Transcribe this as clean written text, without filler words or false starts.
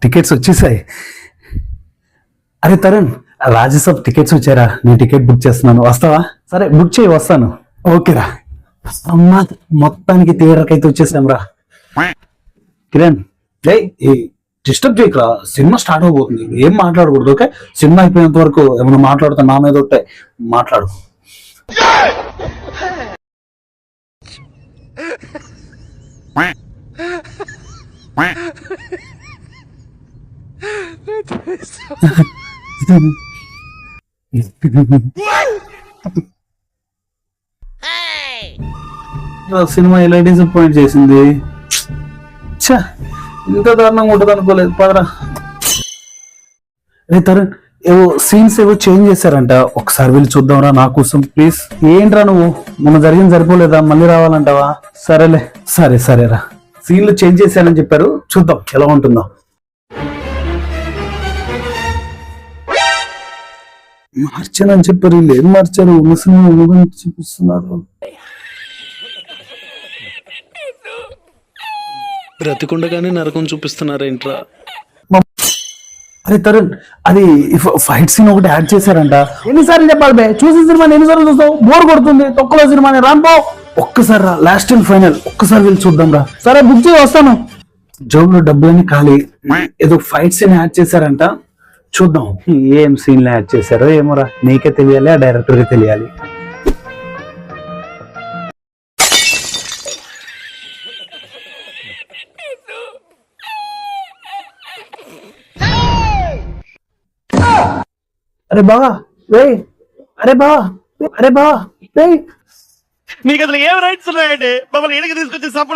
Tickets వచ్చేసాయి. అరే Tarun, Rajya Sabha tickets వచ్చారా? నేను టికెట్ బుక్ చేస్తున్నాను, వస్తావా? సరే బుక్ చేయి, వస్తాను. ఓకేరా. అమ్మా, మొత్తానికి థియేటర్కి అయితే వచ్చేసాం రా. కిరణ్, డిస్టర్బ్ చేయకరా, సినిమా స్టార్ట్ అవబోతుంది, ఏం మాట్లాడకూడదు. ఓకే, సినిమా అయిపోయేంత వరకు ఏమైనా మాట్లాడుతా నా మీద ఒకటే మాట్లాడు. సినిమా ఎలా డిసప్పాయింట్ చేసింది. ఇంత దారుణంగా ఉంటుంది అనుకోలేదు. పదరా. రే తరుణ్, ఏవో సీన్స్ ఏవో చేంజ్ చేశారంట, ఒకసారి వెళ్ళి చూద్దాంరా నా కోసం ప్లీజ్. ఏంట్రా నువ్వు, మొన్న జరిగింది సరిపోలేదా, మళ్ళీ రావాలంటావా? సరేలే, సరేరా. సీన్లు చేంజ్ చేశానని చెప్పారు, చూద్దాం ఎలా ఉంటుందో. మార్చానని చెప్పారు, వీళ్ళు ఏం మార్చారు? ముస్లిం చూపిస్తున్నారు. బ్రతికుండగానే నరకం చూపిస్తున్నారేంట్రా? అరే తరుణ్, అది ఫైట్ సీన్ ఒకటి యాడ్ చేశారంట. ఎన్నిసార్లు చెప్పాలి బే, చూసిన సినిమాని ఎన్నిసార్లు చూస్తావు? బోర్ కొడుతుంది, తొక్కలో సినిమాని రాంపో. ఒక్కసారి రా, లాస్ట్ అండ్ ఫైనల్, ఒక్కసారి వెళ్ళి చూద్దాం రా. సరే బుక్ చేయి, వస్తాను. జోబులో డబ్బులన్నీ ఖాళీ, ఏదో ఫైట్ సీన్ యాడ్ చేశారంట, చూద్దాం. ఏం సీన్లు యాడ్ చేశారో ఏమోరా, నీకే తెలియాలి, ఆ డైరెక్టర్కి తెలియాలి. అరే బావా, అరే బావా, నీకు అసలు ఏం రైట్స్ ఉన్నాయండి మమ్మల్ని ఎడికి తీసుకొచ్చి సపోర్ట్